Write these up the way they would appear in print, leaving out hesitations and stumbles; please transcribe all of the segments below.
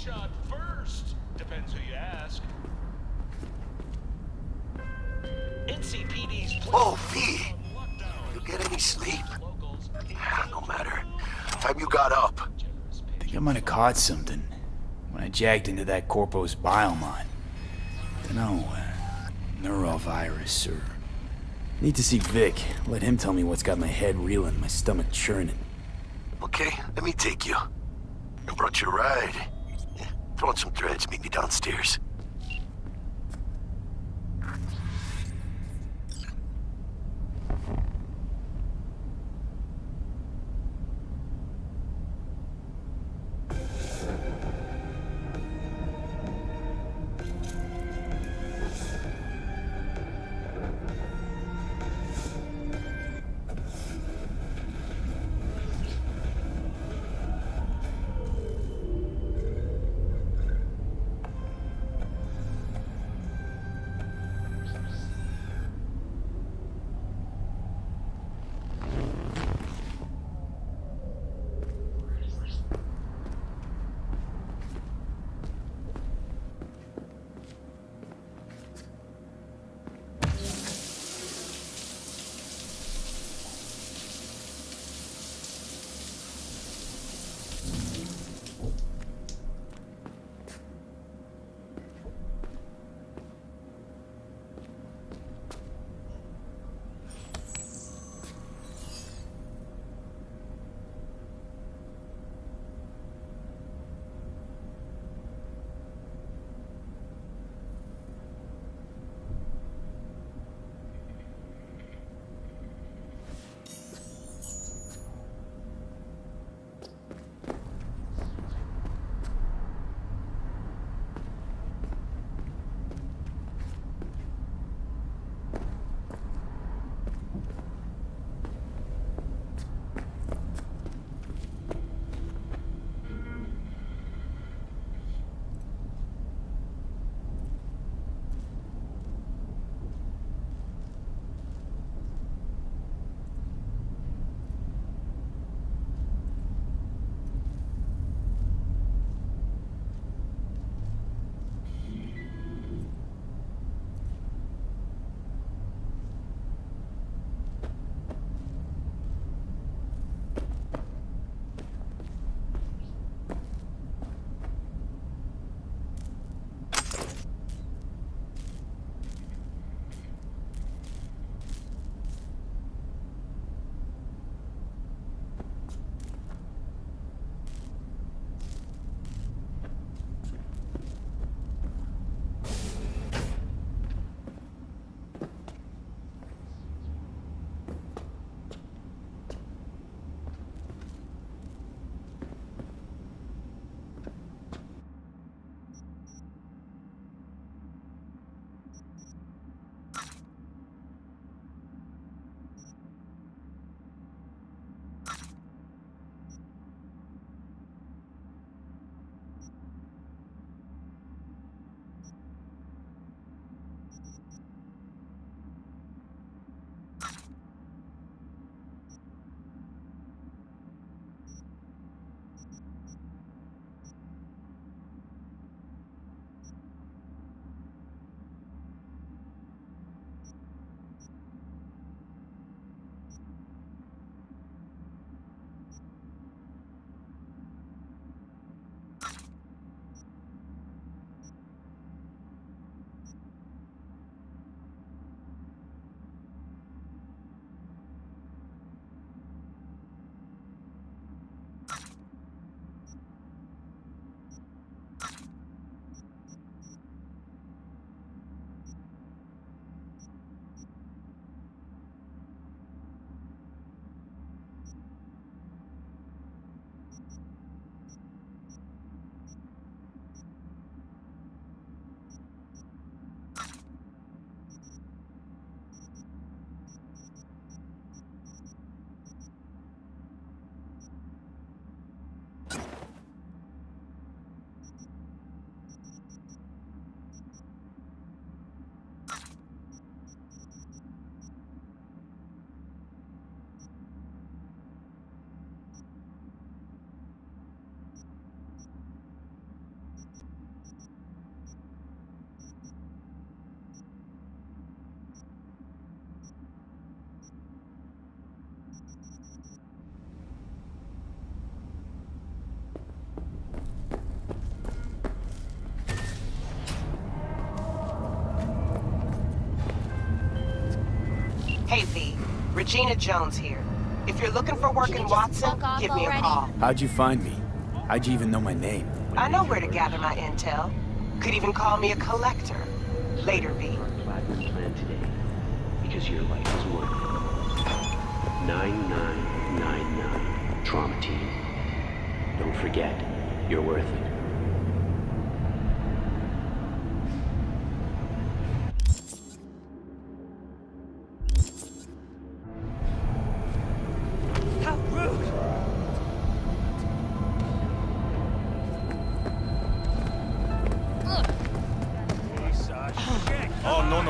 shot first. Depends who you ask. NCPD's Oh, V! You get any sleep? Yeah, no matter. Time you got up. I think I might have caught something when I jacked into that Corpo's biomon. Dunno, neurovirus or... Need to see Vic. Let him tell me what's got my head reeling, my stomach churning. Okay, let me take you. I brought you a ride. Throw on some threads, meet me downstairs. Hey, V. Regina Jones here. If you're looking for work in Watson, give me a call. How'd you find me? How'd you even know my name? I know where to gather my intel. Could even call me a collector. Later, V. Platinum plan today, because your life is worth it. 9999 Trauma Team. Don't forget, you're worth it. How rude! Oh, no.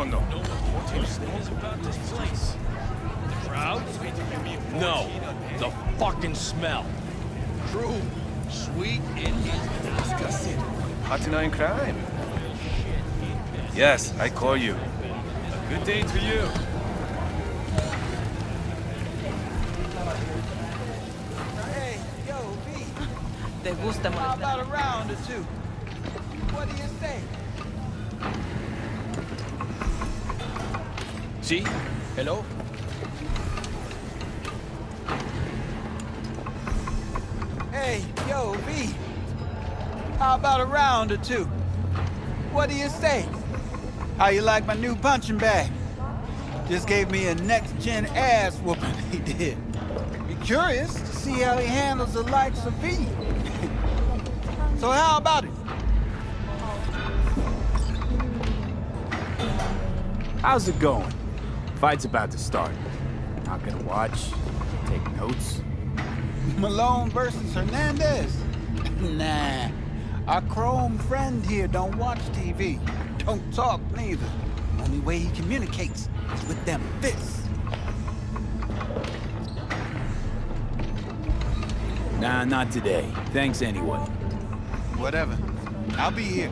About this place. The crowd? No, the fucking smell. True, sweet, it is disgusting. Partner in crime. Yes, I call you. Good day to you. Hey, yo, V. Te gusta How molestar. about a round or two? What do you say? See? Hello? Hey, yo, V. How about a round or two? What do you say? How you like my new punching bag? Just gave me a next-gen ass whooping, he did. Be curious to see how he handles the likes of V. So how about it? How's it going? Fight's about to start. Not gonna watch, take notes. Malone versus Hernandez? Nah. Our chrome friend here don't watch TV. Don't talk neither. Only way he communicates is with them fists. Nah, not today. Thanks anyway. Whatever. I'll be here.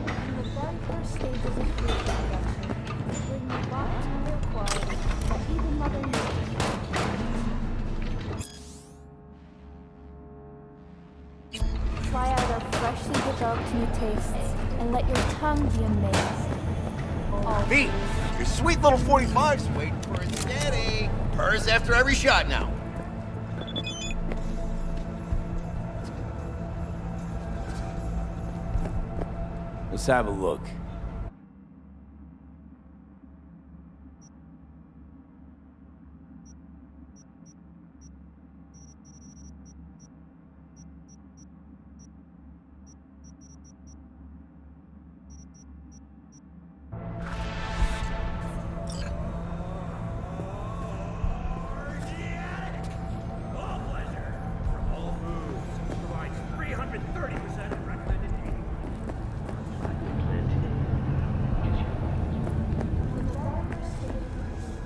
Try out our freshly developed new tastes and let your tongue be amazed. V, your sweet little 45's waiting for its daddy. Purrs after every shot now. Let's have a look.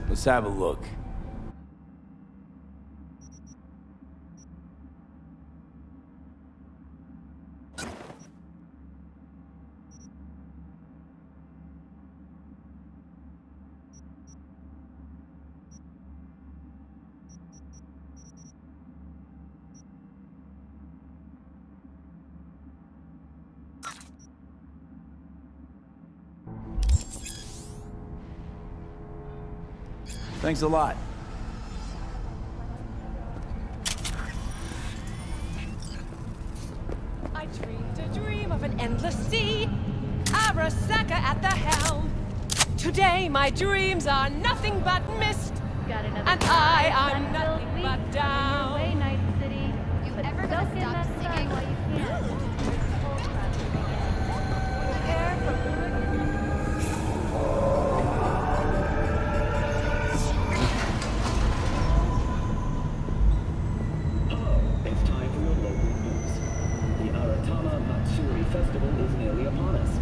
Let's have a look. Thanks a lot. I dreamed a dream of an endless sea, Arasaka at the helm. Today my dreams are nothing but mist, Got another and I am nothing but down. Way, Night City. You ever gonna stop singing? While you can. Prepare for It's time for your local news. The Aratama Matsuri Festival is nearly upon us.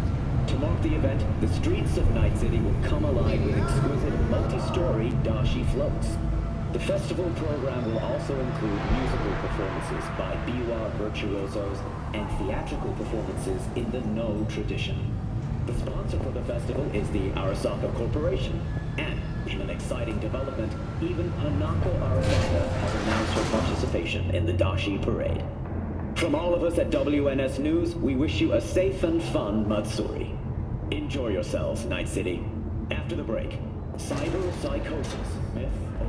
To mark the event, the streets of Night City will come alive with exquisite multi-story dashi floats. The festival program will also include musical performances by biwa virtuosos and theatrical performances in the No tradition. The sponsor for the festival is the Arasaka Corporation, and in an exciting development, even Hanako Arasaka has announced her participation in the Dashi Parade. From all of us at WNS News, we wish you a safe and fun Matsuri. Enjoy yourselves, Night City. After the break, cyber psychosis, myth or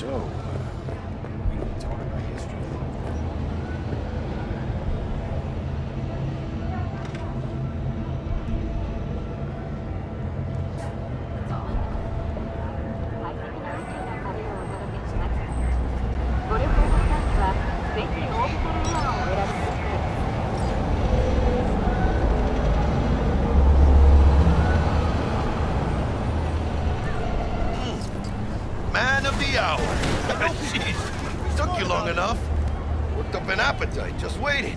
So, we don't talk about history. Man of the hour. Jeez, took you long enough. Worked up an appetite, just waiting.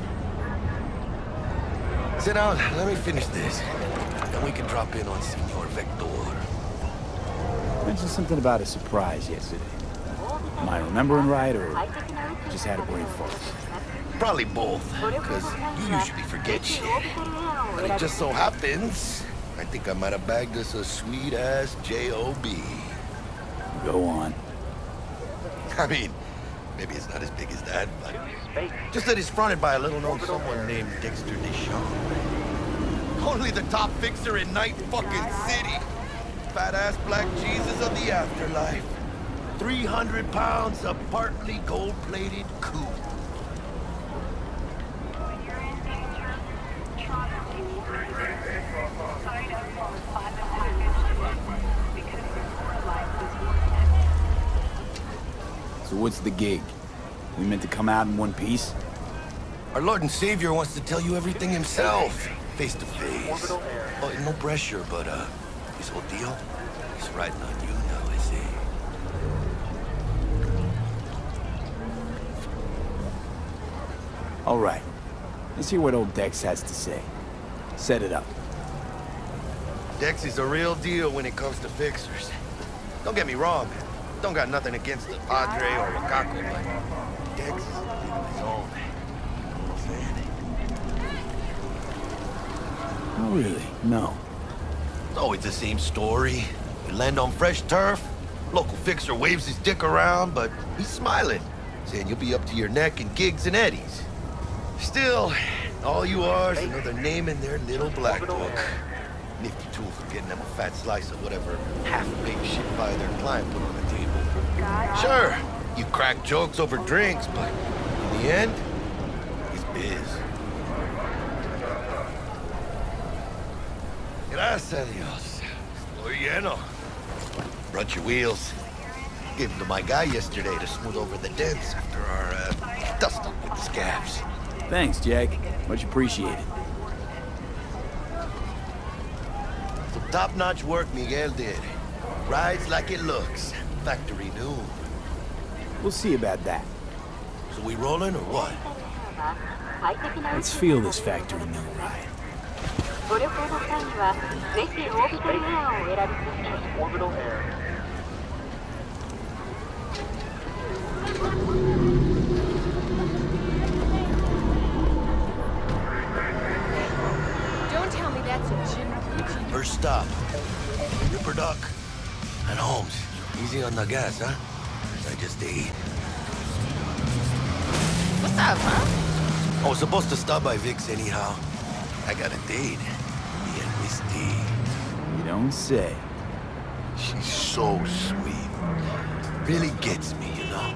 Sit down, let me finish this. Then we can drop in on Senor Vector. Mentioned something about a surprise yesterday. Am I remembering right, or just had a brain fart? Probably both, because you usually forget shit. But it just so happens, I think I might have bagged us a sweet-ass J.O.B. Go on. I mean, maybe it's not as big as that, but just that he's fronted by a little-known someone named Dexter Deschamps. Only the top fixer in Night fucking City. Fat-ass black Jesus of the afterlife. 300 pounds of partly gold-plated coupe. So what's the gig? We meant to come out in one piece? Our Lord and Savior wants to tell you everything himself, face to face. Oh, no pressure, but his whole deal is riding on you now, I see. All right. Let's hear what old Dex has to say. Set it up. Dex is a real deal when it comes to fixers. Don't get me wrong. Don't got nothing against the Padre or Wakako, but Dex is a league of his own. You know what I'm saying? Oh, really? No. It's always the same story. You land on fresh turf, local fixer waves his dick around, but he's smiling, saying you'll be up to your neck in gigs and eddies. Still, all you are is another name in their little black book. Nifty tool for getting them a fat slice of whatever half-baked shit pie their client put on the table. Sure, you crack jokes over drinks, but in the end, it's biz. Gracias a Dios. Estoy lleno. Brought your wheels. Gave them to my guy yesterday to smooth over the dents after our dust-up with the scabs. Thanks, Jack. Much appreciated. Some top-notch work Miguel did. Rides like it looks. Factory new. We'll see about that. So we rolling or what? Let's feel this factory new ride. Orbital air. Don't tell me that's a Jim. First stop. Ripperdoc and Holmes. Easy on the gas, huh? I just ate. What's up, huh? I was supposed to stop by Vic's anyhow. I got a date. Me and Misty. You don't say. She's so sweet. Really gets me, you know?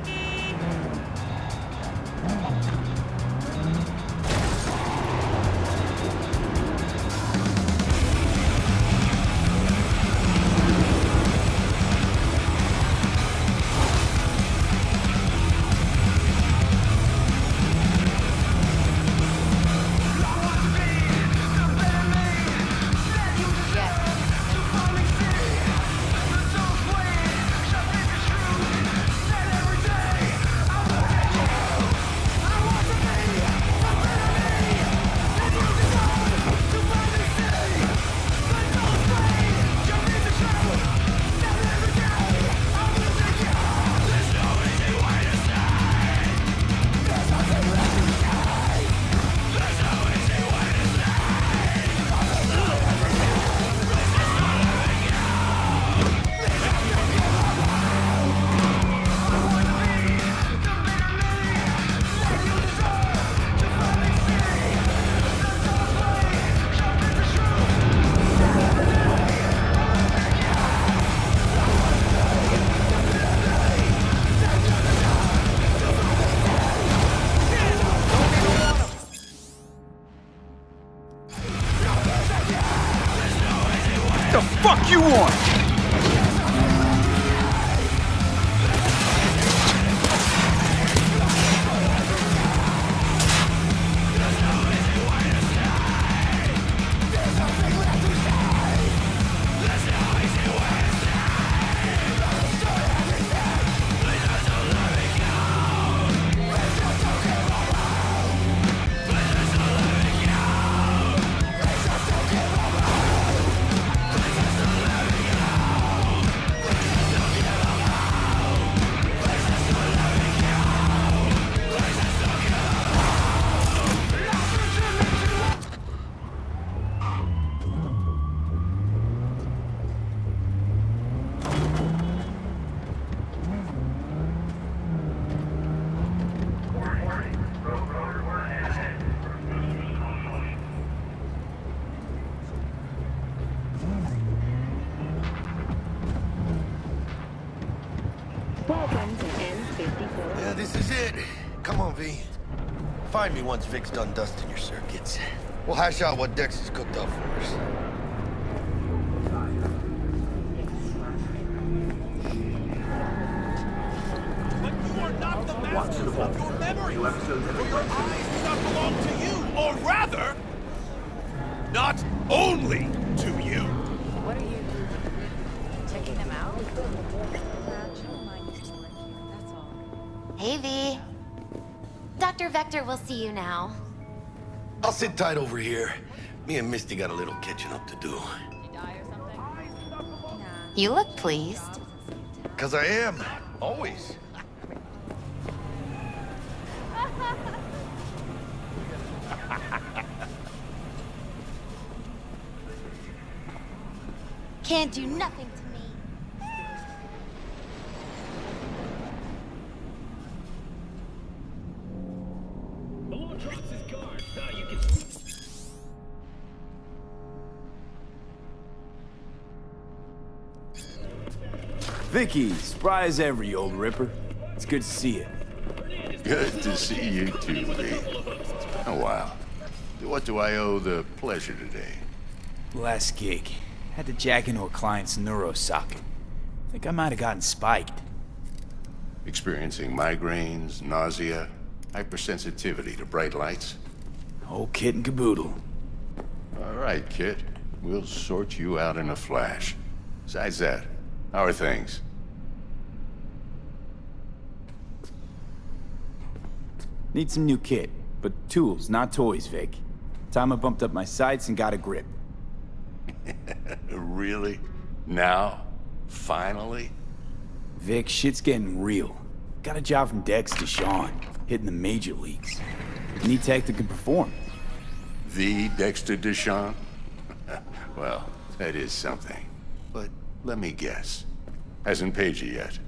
is it. Come on, V. Find me once Vic's done dusting your circuits. We'll hash out what Dex has cooked up for us. But you are not the master of your memory. For your eyes do not belong to you, or rather, not only to you. What are you checking them out? That's all. Hey, V. Dr. Vector will see you now. I'll sit tight over here. Me and Misty got a little catching up to do. Did you die or something? You look pleased. 'Cause I am. Always. Can't do nothing to me. Belontrox's guard. You can... Vicky, spry as ever, you old Ripper. It's good to see you. Good to see you too, V. It's been a while. What do I owe the pleasure today? Last gig. Had to jack into a client's neuro socket. Think I might have gotten spiked. Experiencing migraines, nausea, hypersensitivity to bright lights? Whole kit and caboodle. All right, kid. We'll sort you out in a flash. Besides that, how are things? Need some new kit, but tools, not toys, Vic. Time I bumped up my sights and got a grip. Really? Now? Finally? Vic, shit's getting real. Got a job from Dex to Sean, hitting the major leagues. Need tech that can perform. The Dexter Deshawn? Well, that is something. But let me guess. Hasn't paid you yet.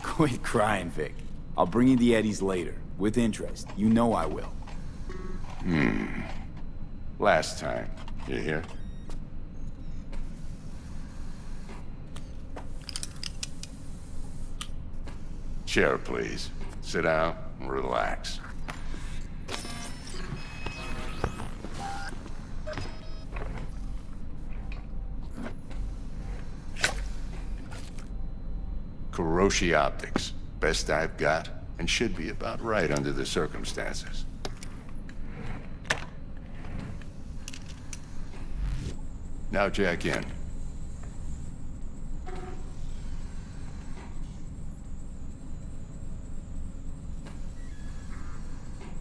Quit crying, Vic. I'll bring you the eddies later, with interest. You know I will. Last time. You hear? Chair, please. Sit down and relax. Kuroshi Optics. Best I've got, and should be about right under the circumstances. Now jack in.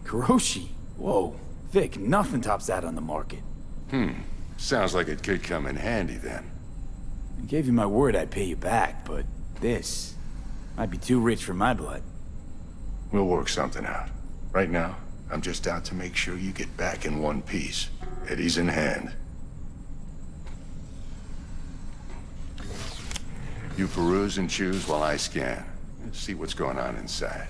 Kuroshi? Whoa. Vic, nothing tops that on the market. Sounds like it could come in handy then. I gave you my word I'd pay you back, but this might be too rich for my blood. We'll work something out. Right now, I'm just out to make sure you get back in one piece. Eddie's in hand. You peruse and choose while I scan. Let's see what's going on inside.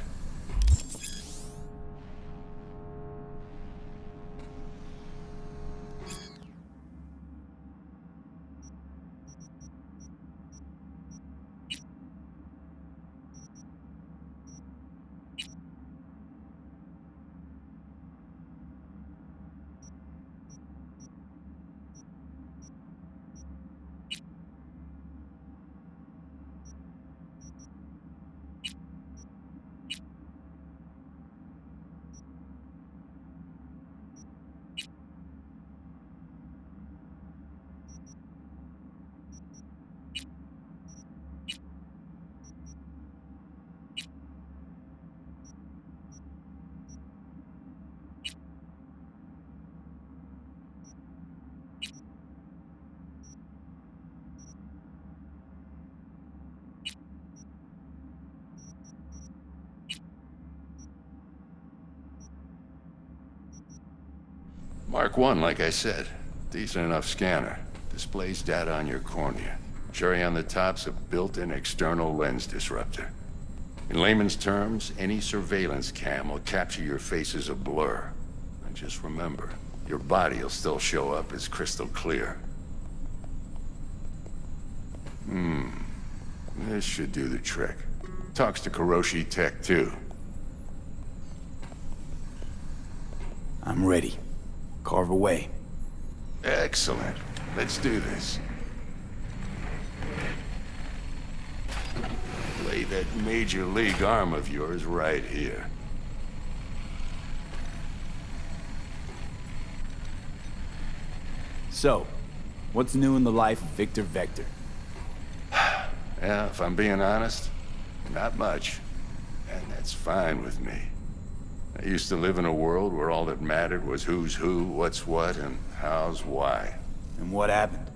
Mark 1, like I said. Decent enough scanner. Displays data on your cornea. Cherry on the top's a built-in external lens disruptor. In layman's terms, any surveillance cam will capture your face as a blur. And just remember, your body will still show up as crystal clear. This should do the trick. Talks to Kuroshi Tech, too. I'm ready. Carve away. Excellent. Let's do this. Lay that major league arm of yours right here. So, what's new in the life of Victor Vector? Yeah, if I'm being honest, not much. And that's fine with me. I used to live in a world where all that mattered was who's who, what's what, and how's why. And what happened?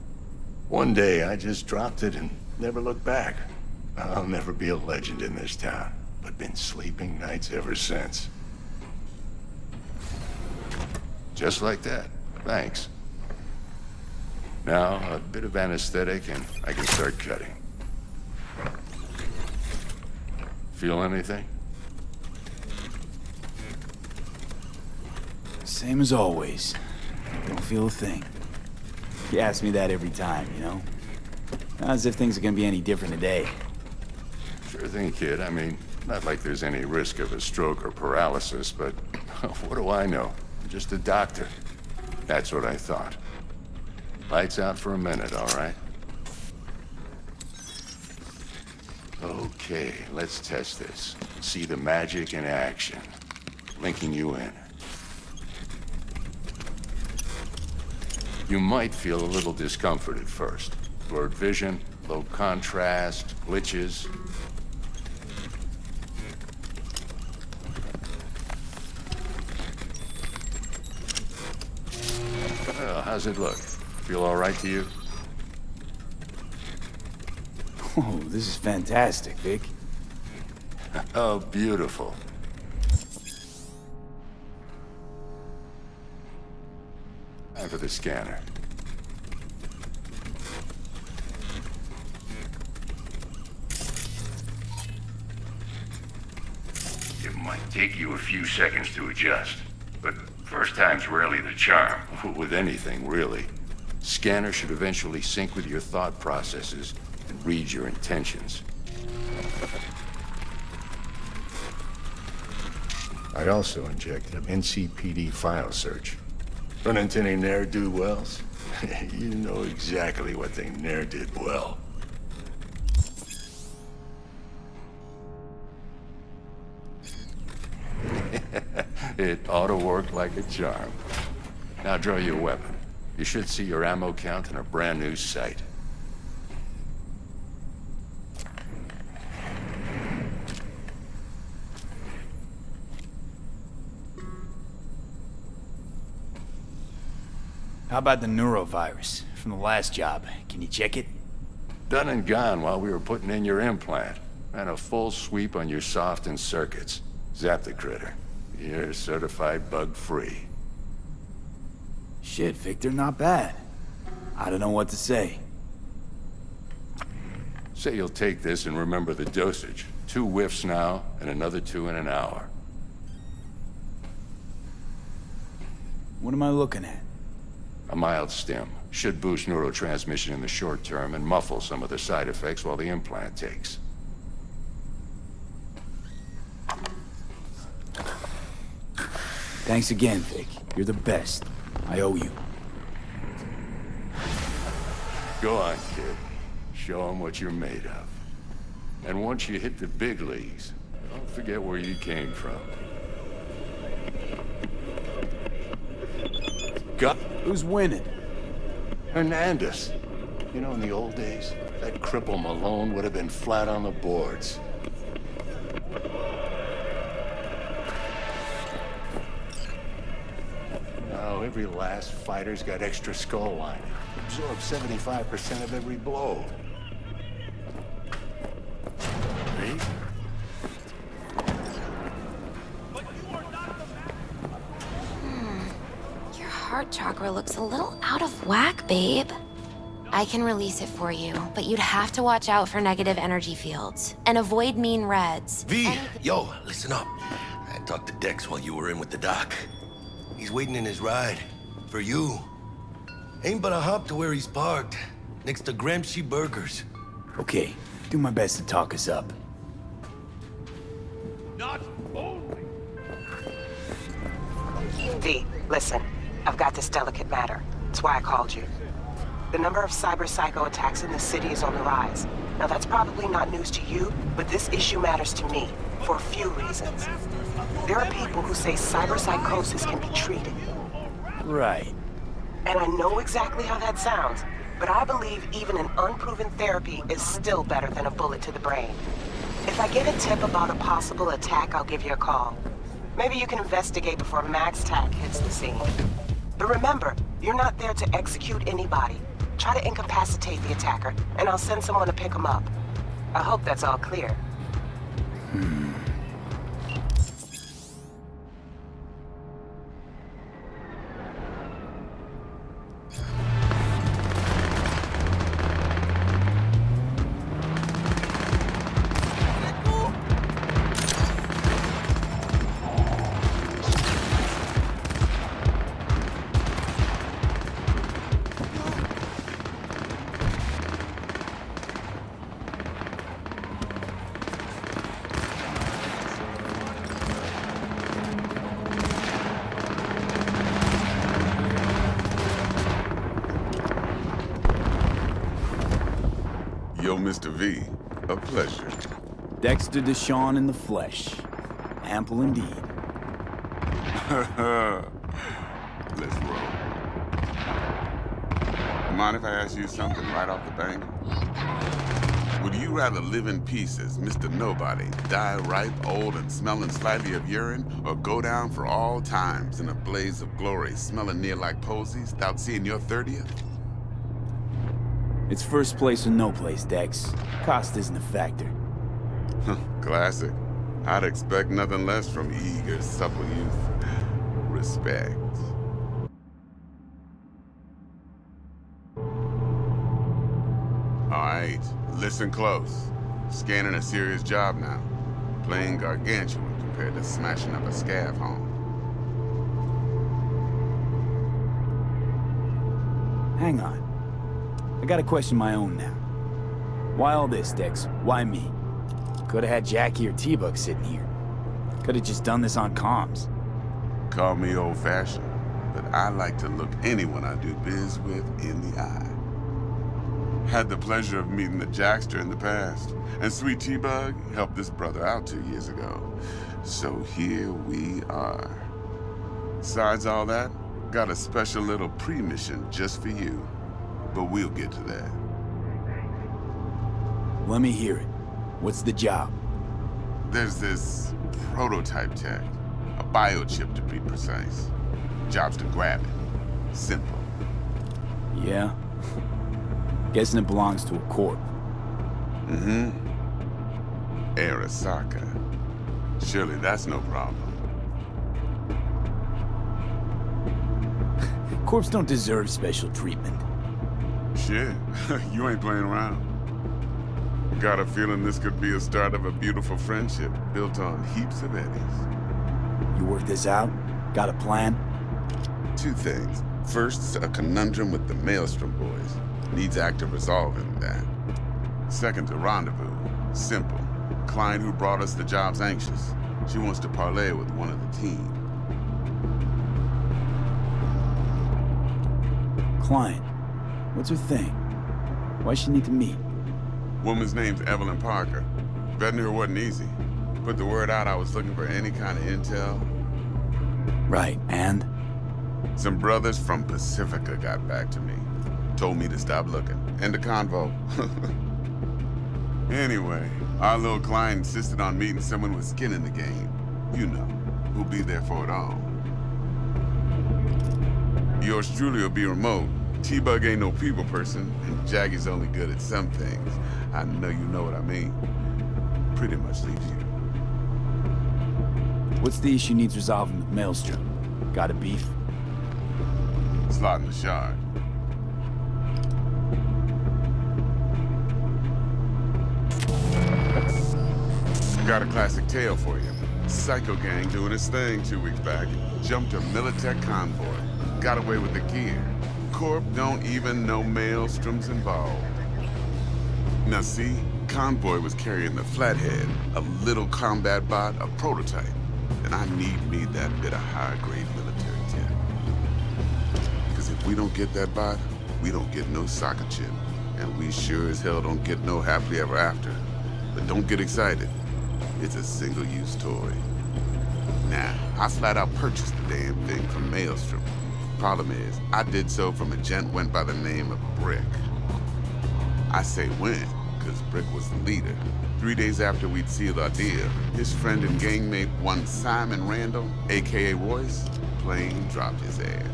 One day, I just dropped it and never looked back. I'll never be a legend in this town, but been sleeping nights ever since. Just like that. Thanks. Now, a bit of anesthetic and I can start cutting. Feel anything? Same as always. Don't feel a thing. You ask me that every time, you know? Not as if things are gonna be any different today. Sure thing, kid. I mean, not like there's any risk of a stroke or paralysis, but what do I know? I'm just a doctor. That's what I thought. Lights out for a minute, all right? Okay, let's test this. See the magic in action. Linking you in. You might feel a little discomfort at first. Blurred vision, low contrast, glitches. Well, how's it look? Feel all right to you? Oh, this is fantastic, Vic. Oh, beautiful. Time for the scanner. It might take you a few seconds to adjust, but first time's rarely the charm. With anything, really. Scanner should eventually sync with your thought processes and read your intentions. I also injected an NCPD file search. Run into any ne'er-do-wells? You know exactly what they ne'er did well. It ought to work like a charm. Now draw your weapon. You should see your ammo count in a brand new sight. How about the neurovirus from the last job? Can you check it? Done and gone while we were putting in your implant. And a full sweep on your soft and circuits. Zap the critter. You're certified bug-free. Shit, Victor, not bad. I don't know what to say. Say you'll take this and remember the dosage. 2 whiffs now, and another 2 in an hour. What am I looking at? A mild stim. Should boost neurotransmission in the short term and muffle some of the side effects while the implant takes. Thanks again, Vic. You're the best. I owe you. Go on, kid. Show them what you're made of. And once you hit the big leagues, don't forget where you came from. Who's winning? Hernandez. You know, in the old days, that cripple Malone would have been flat on the boards. Now, every last fighter's got extra skull lining. Absorbs 75% of every blow. Me? Your heart chakra looks a little out of whack, babe. I can release it for you, but you'd have to watch out for negative energy fields and avoid mean reds. V, yo, listen up. I talked to Dex while you were in with the doc. He's waiting in his ride. For you. Ain't but a hop to where he's parked. Next to Gramsci Burgers. Okay, do my best to talk us up. Not only. V, listen. I've got this delicate matter. That's why I called you. The number of cyber psycho attacks in the city is on the rise. Now that's probably not news to you, but this issue matters to me for a few reasons. There are people who say cyber psychosis can be treated. Right. And I know exactly how that sounds, but I believe even an unproven therapy is still better than a bullet to the brain. If I get a tip about a possible attack, I'll give you a call. Maybe you can investigate before Max Tac hits the scene. But remember, you're not there to execute anybody. Try to incapacitate the attacker, and I'll send someone to pick him up. I hope that's all clear. Yo, Mr. V, a pleasure. Dexter Deshawn in the flesh. Ample indeed. Let's roll. Mind if I ask you something right off the bank? Would you rather live in pieces, Mr. Nobody, die ripe, old, and smelling slightly of urine, or go down for all times in a blaze of glory, smelling near like posies, without seeing your 30th? It's first place or no place, Dex. Cost isn't a factor. Classic. I'd expect nothing less from eager, supple youth. Respect. Alright, listen close. Scanning a serious job now. Playing gargantuan compared to smashing up a scav home. Hang on. I gotta question my own now. Why all this, Dex? Why me? Could've had Jackie or T-Bug sitting here. Could've just done this on comms. Call me old-fashioned, but I like to look anyone I do biz with in the eye. Had the pleasure of meeting the Jackster in the past, and sweet T-Bug helped this brother out 2 years ago. So here we are. Besides all that, got a special little pre-mission just for you. But we'll get to that. Let me hear it. What's the job? There's this prototype tech. A biochip, to be precise. Job's to grab it. Simple. Yeah? Guessing it belongs to a corp. Mm-hmm. Arasaka. Surely that's no problem. Corps don't deserve special treatment. Shit, you ain't playing around. Got a feeling this could be a start of a beautiful friendship built on heaps of eddies. You work this out? Got a plan? Two things. First, a conundrum with the Maelstrom boys. Needs active resolving that. Second, a rendezvous. Simple. Client who brought us the job's anxious. She wants to parlay with one of the team. Client? What's her thing? Why's she need to meet? Woman's name's Evelyn Parker. Vetting her wasn't easy. Put the word out I was looking for any kind of intel. Right, and? Some brothers from Pacifica got back to me. Told me to stop looking. End of convo. Anyway, our little client insisted on meeting someone with skin in the game. You know, who'll be there for it all. Yours truly will be remote. T-Bug ain't no people person, and Jaggy's only good at some things. I know you know what I mean. Pretty much leaves you. What's the issue needs resolving with Maelstrom? Got a beef? Slot in the shard. Got a classic tale for you. Psycho gang doing its thing 2 weeks back. Jumped a Militech convoy. Got away with the gear. Corp don't even know Maelstrom's involved. Now see, Convoy was carrying the Flathead, a little combat bot, a prototype. And I need me that bit of high-grade military tech. Because if we don't get that bot, we don't get no soccer chip. And we sure as hell don't get no happily ever after. But don't get excited. It's a single-use toy. Now, I flat out purchased the damn thing from Maelstrom. Problem is, I did so from a gent went by the name of Brick. I say when, because Brick was the leader. 3 days after we'd sealed our deal, his friend and gangmate, one Simon Randall, aka Royce, plain dropped his ass.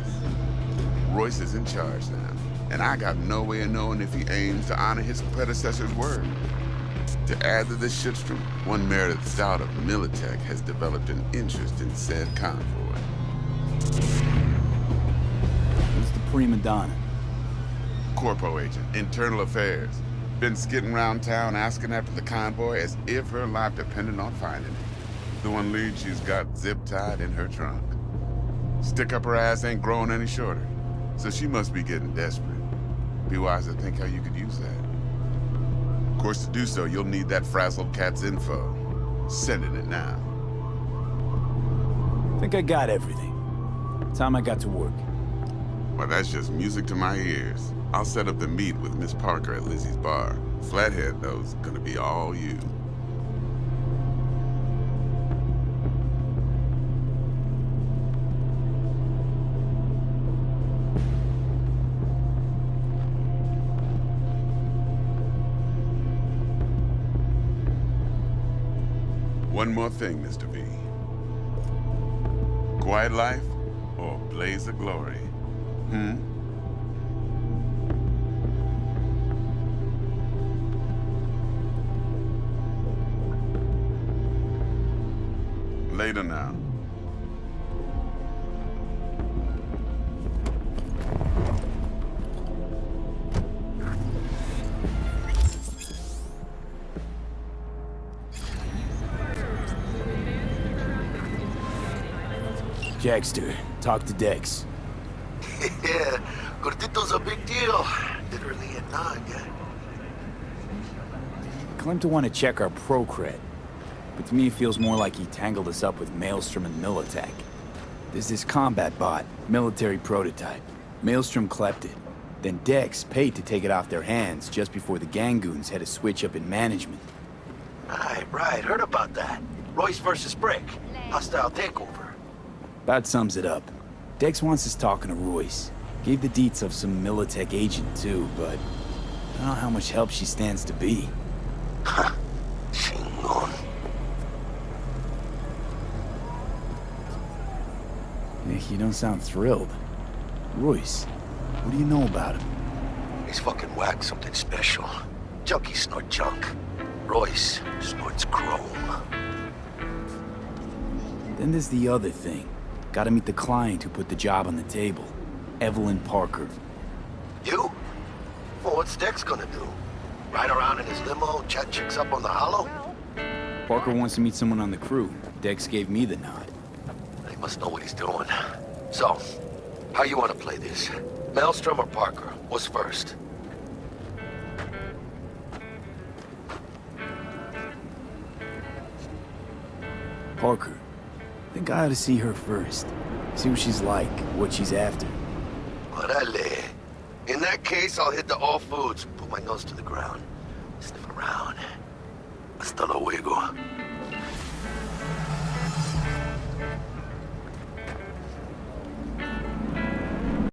Royce is in charge now, and I got no way of knowing if he aims to honor his predecessor's word. To add to this shitstorm, one Meredith Stout of Militech has developed an interest in said convoy. Who's the prima donna? Corpo agent, internal affairs. Been skidding around town asking after the convoy as if her life depended on finding it. The one lead she's got zip-tied in her trunk. Stick up her ass ain't growing any shorter, so she must be getting desperate. Be wise to think how you could use that. Of course, to do so, you'll need that frazzled cat's info. Sending it now. Think I got everything. Time I got to work. Well, that's just music to my ears. I'll set up the meet with Miss Parker at Lizzie's bar. Flathead, though, is gonna be all you. One more thing, Mr. V. Quiet life or blaze of glory? Later now. Jackster, talk to Dex. Yeah, Gordito's a big deal. Literally a naga. Claimed to want to check our pro-cred. But to me, it feels more like he tangled us up with Maelstrom and Militech. There's this combat bot, military prototype. Maelstrom clept it. Then Dex paid to take it off their hands just before the Gangoons had a switch up in management. Right, heard about that. Royce versus Brick. Hostile takeover. About sums it up. Dex wants us talking to Royce. Gave the deets of some Militech agent too, but I don't know how much help she stands to be. Chingon. You don't sound thrilled. Royce, what do you know about him? He's fucking whacked something special. Junkies snort junk. Royce snorts chrome. Then there's the other thing. Gotta meet the client who put the job on the table. Evelyn Parker. You? Well, what's Dex gonna do? Ride around in his limo, chat chicks up on the hollow? Parker wants to meet someone on the crew. Dex gave me the nod. He must know what he's doing. So, how you want to play this? Maelstrom or Parker? What's first? Parker. I think I ought to see her first. See what she's like, what she's after. Orale. In that case, I'll hit the all foods, put my nose to the ground, sniff around. Hasta luego.